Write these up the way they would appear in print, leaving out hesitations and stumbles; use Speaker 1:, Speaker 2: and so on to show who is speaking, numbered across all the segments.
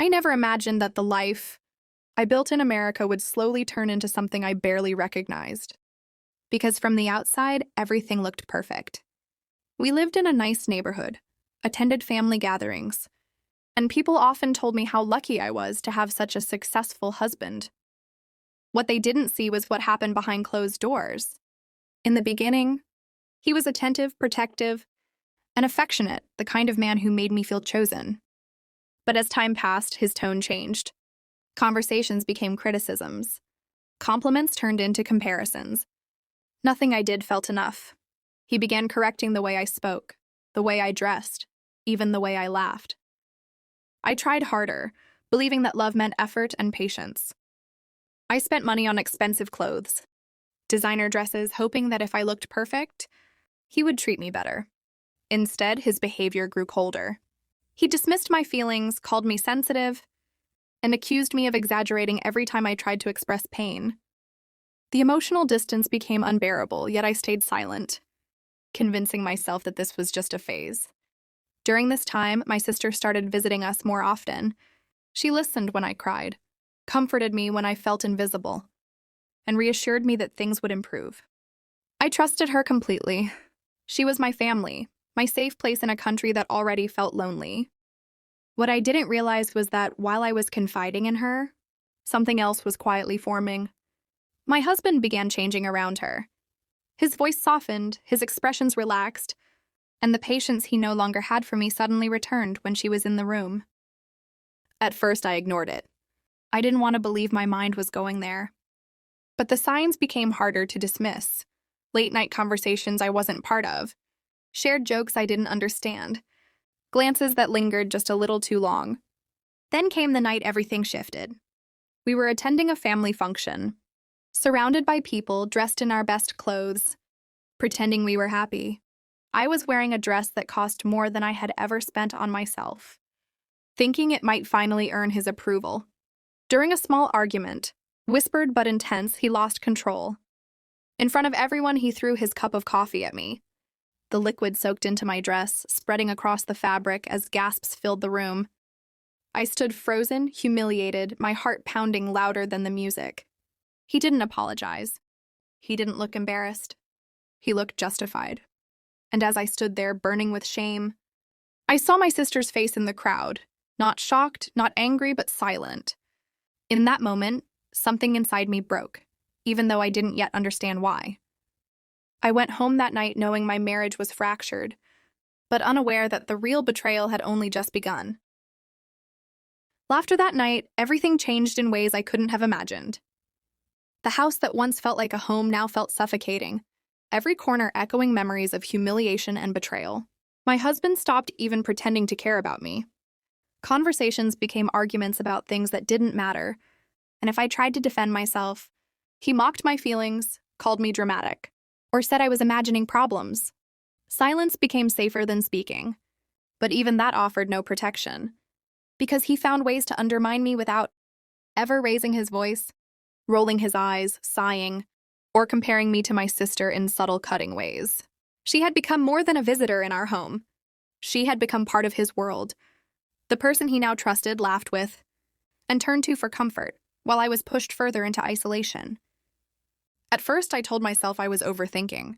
Speaker 1: I never imagined that the life I built in America would slowly turn into something I barely recognized. Because from the outside, everything looked perfect. We lived in a nice neighborhood, attended family gatherings, and people often told me how lucky I was to have such a successful husband. What they didn't see was what happened behind closed doors. In the beginning, he was attentive, protective, and affectionate, the kind of man who made me feel chosen. But as time passed, his tone changed. Conversations became criticisms. Compliments turned into comparisons. Nothing I did felt enough. He began correcting the way I spoke, the way I dressed, even the way I laughed. I tried harder, believing that love meant effort and patience. I spent money on expensive clothes, designer dresses, hoping that if I looked perfect, he would treat me better. Instead, his behavior grew colder. He dismissed my feelings, called me sensitive, and accused me of exaggerating every time I tried to express pain. The emotional distance became unbearable, yet I stayed silent, convincing myself that this was just a phase. During this time, my sister started visiting us more often. She listened when I cried, comforted me when I felt invisible, and reassured me that things would improve. I trusted her completely. She was my family, my safe place in a country that already felt lonely. What I didn't realize was that while I was confiding in her, something else was quietly forming. My husband began changing around her. His voice softened, his expressions relaxed, and the patience he no longer had for me suddenly returned when she was in the room. At first, I ignored it. I didn't want to believe my mind was going there. But the signs became harder to dismiss. Late-night conversations I wasn't part of, shared jokes I didn't understand, glances that lingered just a little too long. Then came the night everything shifted. We were attending a family function, surrounded by people dressed in our best clothes, pretending we were happy. I was wearing a dress that cost more than I had ever spent on myself, thinking it might finally earn his approval. During a small argument, whispered but intense, he lost control. In front of everyone, he threw his cup of coffee at me. The liquid soaked into my dress, spreading across the fabric as gasps filled the room. I stood frozen, humiliated, my heart pounding louder than the music. He didn't apologize. He didn't look embarrassed. He looked justified. And as I stood there, burning with shame, I saw my sister's face in the crowd, not shocked, not angry, but silent. In that moment, something inside me broke, even though I didn't yet understand why. I went home that night knowing my marriage was fractured, but unaware that the real betrayal had only just begun. After that night, everything changed in ways I couldn't have imagined. The house that once felt like a home now felt suffocating, every corner echoing memories of humiliation and betrayal. My husband stopped even pretending to care about me. Conversations became arguments about things that didn't matter, and if I tried to defend myself, he mocked my feelings, called me dramatic, or said I was imagining problems. Silence became safer than speaking, but even that offered no protection, because he found ways to undermine me without ever raising his voice, rolling his eyes, sighing, or comparing me to my sister in subtle, cutting ways. She had become more than a visitor in our home. She had become part of his world, the person he now trusted, laughed with, and turned to for comfort, while I was pushed further into isolation. At first, I told myself I was overthinking.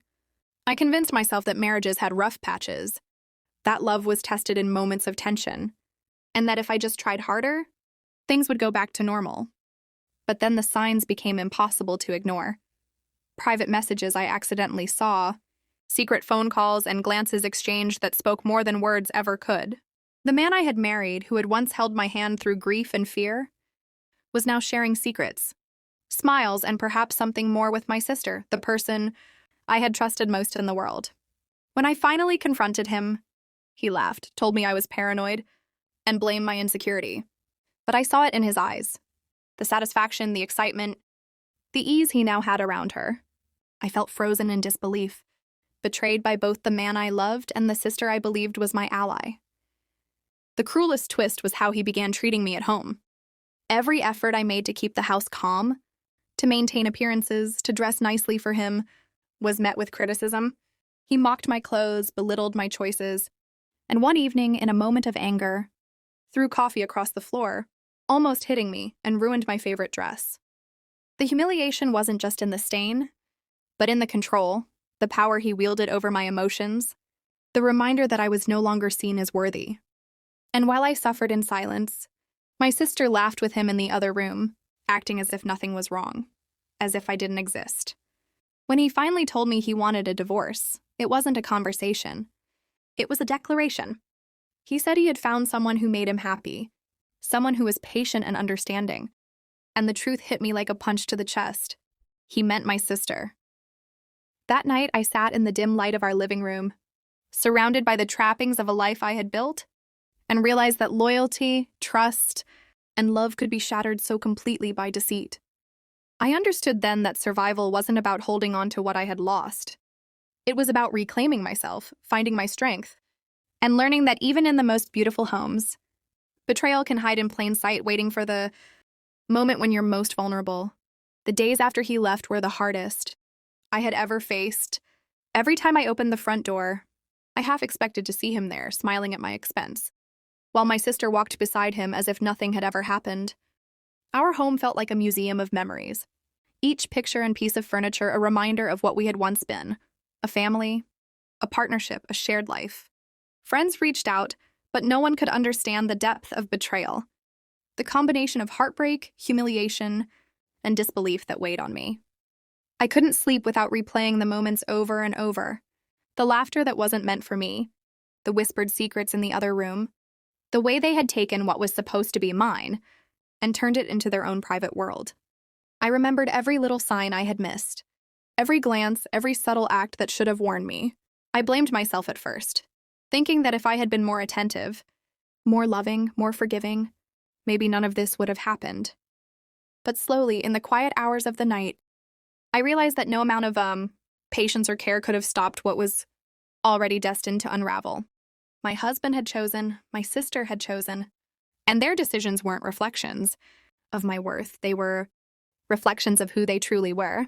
Speaker 1: I convinced myself that marriages had rough patches, that love was tested in moments of tension, and that if I just tried harder, things would go back to normal. But then the signs became impossible to ignore. Private messages I accidentally saw, secret phone calls and glances exchanged that spoke more than words ever could. The man I had married, who had once held my hand through grief and fear, was now sharing secrets, smiles, and perhaps something more with my sister, the person I had trusted most in the world. When I finally confronted him, he laughed, told me I was paranoid, and blamed my insecurity. But I saw it in his eyes. The satisfaction, the excitement, the ease he now had around her. I felt frozen in disbelief, betrayed by both the man I loved and the sister I believed was my ally. The cruelest twist was how he began treating me at home. Every effort I made to keep the house calm, to maintain appearances, to dress nicely for him, was met with criticism. He mocked my clothes, belittled my choices, and one evening, in a moment of anger, threw coffee across the floor, almost hitting me and ruined my favorite dress. The humiliation wasn't just in the stain, but in the control, the power he wielded over my emotions, the reminder that I was no longer seen as worthy. And while I suffered in silence, my sister laughed with him in the other room, acting as if nothing was wrong, as if I didn't exist. When he finally told me he wanted a divorce, it wasn't a conversation. It was a declaration. He said he had found someone who made him happy, someone who was patient and understanding. And the truth hit me like a punch to the chest. He meant my sister. That night, I sat in the dim light of our living room, surrounded by the trappings of a life I had built, and realized that loyalty, trust, and love could be shattered so completely by deceit. I understood then that survival wasn't about holding on to what I had lost. It was about reclaiming myself, finding my strength, and learning that even in the most beautiful homes, betrayal can hide in plain sight, waiting for the moment when you're most vulnerable. The days after he left were the hardest I had ever faced. Every time I opened the front door, I half expected to see him there, smiling at my expense, while my sister walked beside him as if nothing had ever happened. Our home felt like a museum of memories. Each picture and piece of furniture a reminder of what we had once been: a family, a partnership, a shared life. Friends reached out, but no one could understand the depth of betrayal, the combination of heartbreak, humiliation, and disbelief that weighed on me. I couldn't sleep without replaying the moments over and over. The laughter that wasn't meant for me, the whispered secrets in the other room, the way they had taken what was supposed to be mine and turned it into their own private world. I remembered every little sign I had missed, every glance, every subtle act that should have warned me. I blamed myself at first, thinking that if I had been more attentive, more loving, more forgiving, maybe none of this would have happened. But slowly, in the quiet hours of the night, I realized that no amount of patience or care could have stopped what was already destined to unravel. My husband had chosen, my sister had chosen, and their decisions weren't reflections of my worth. They were reflections of who they truly were.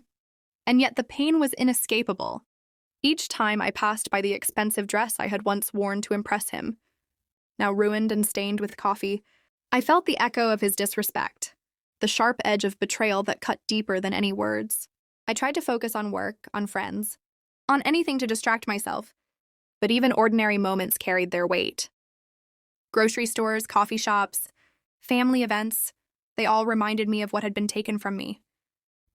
Speaker 1: And yet the pain was inescapable. Each time I passed by the expensive dress I had once worn to impress him, now ruined and stained with coffee, I felt the echo of his disrespect, the sharp edge of betrayal that cut deeper than any words. I tried to focus on work, on friends, on anything to distract myself, but even ordinary moments carried their weight. Grocery stores, coffee shops, family events, they all reminded me of what had been taken from me.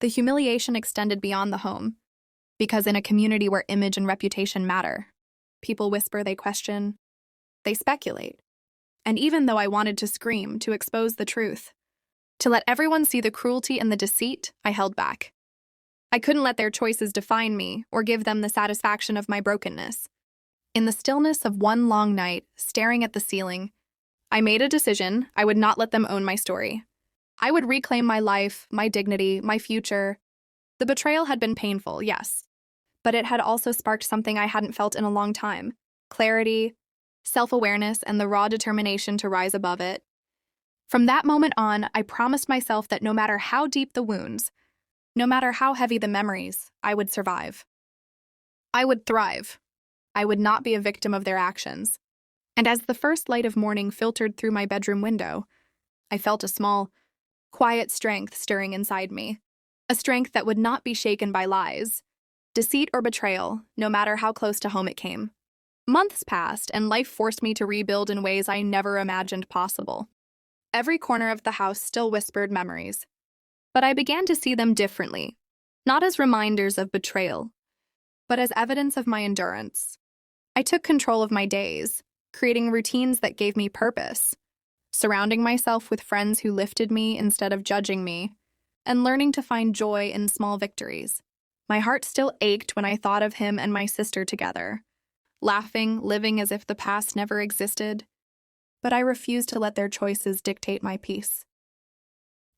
Speaker 1: The humiliation extended beyond the home, because in a community where image and reputation matter, people whisper, they question, they speculate. And even though I wanted to scream, to expose the truth, to let everyone see the cruelty and the deceit, I held back. I couldn't let their choices define me or give them the satisfaction of my brokenness. In the stillness of one long night, staring at the ceiling, I made a decision. I would not let them own my story. I would reclaim my life, my dignity, my future. The betrayal had been painful, yes, but it had also sparked something I hadn't felt in a long time: clarity, self-awareness, and the raw determination to rise above it. From that moment on, I promised myself that no matter how deep the wounds, no matter how heavy the memories, I would survive. I would thrive. I would not be a victim of their actions. And as the first light of morning filtered through my bedroom window, I felt a small, quiet strength stirring inside me. A strength that would not be shaken by lies, deceit, or betrayal, no matter how close to home it came. Months passed, and life forced me to rebuild in ways I never imagined possible. Every corner of the house still whispered memories, but I began to see them differently, not as reminders of betrayal, but as evidence of my endurance. I took control of my days, creating routines that gave me purpose, surrounding myself with friends who lifted me instead of judging me, and learning to find joy in small victories. My heart still ached when I thought of him and my sister together, laughing, living as if the past never existed, but I refused to let their choices dictate my peace.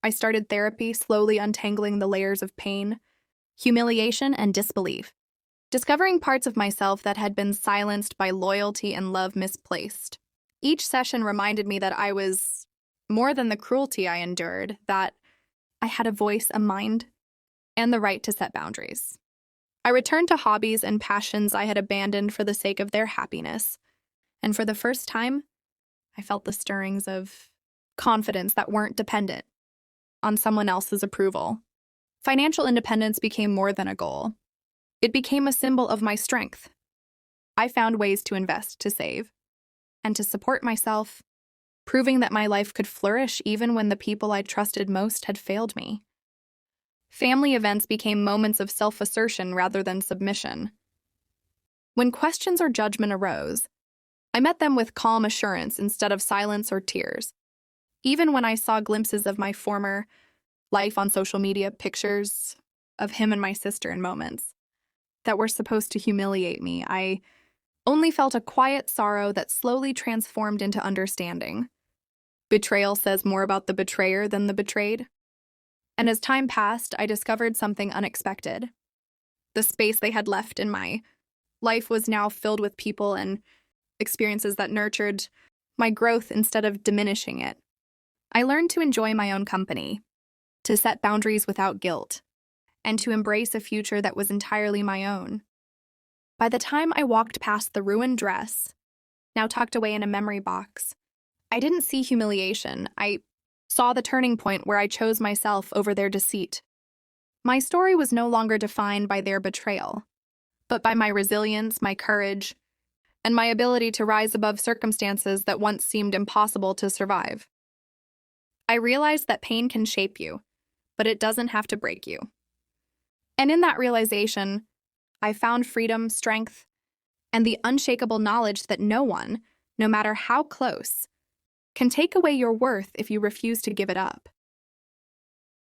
Speaker 1: I started therapy, slowly untangling the layers of pain, humiliation, and disbelief, discovering parts of myself that had been silenced by loyalty and love misplaced. Each session reminded me that I was more than the cruelty I endured, that I had a voice, a mind, and the right to set boundaries. I returned to hobbies and passions I had abandoned for the sake of their happiness, and for the first time, I felt the stirrings of confidence that weren't dependent on someone else's approval. Financial independence became more than a goal. It became a symbol of my strength. I found ways to invest, to save, and to support myself, proving that my life could flourish even when the people I trusted most had failed me. Family events became moments of self-assertion rather than submission. When questions or judgment arose, I met them with calm assurance instead of silence or tears. Even when I saw glimpses of my former life on social media, pictures of him and my sister in moments that were supposed to humiliate me, I only felt a quiet sorrow that slowly transformed into understanding. Betrayal says more about the betrayer than the betrayed. And as time passed, I discovered something unexpected. The space they had left in my life was now filled with people and experiences that nurtured my growth instead of diminishing it. I learned to enjoy my own company, to set boundaries without guilt, and to embrace a future that was entirely my own. By the time I walked past the ruined dress, now tucked away in a memory box, I didn't see humiliation. I saw the turning point where I chose myself over their deceit. My story was no longer defined by their betrayal, but by my resilience, my courage, and my ability to rise above circumstances that once seemed impossible to survive. I realized that pain can shape you, but it doesn't have to break you. And in that realization, I found freedom, strength, and the unshakable knowledge that no one, no matter how close, can take away your worth if you refuse to give it up.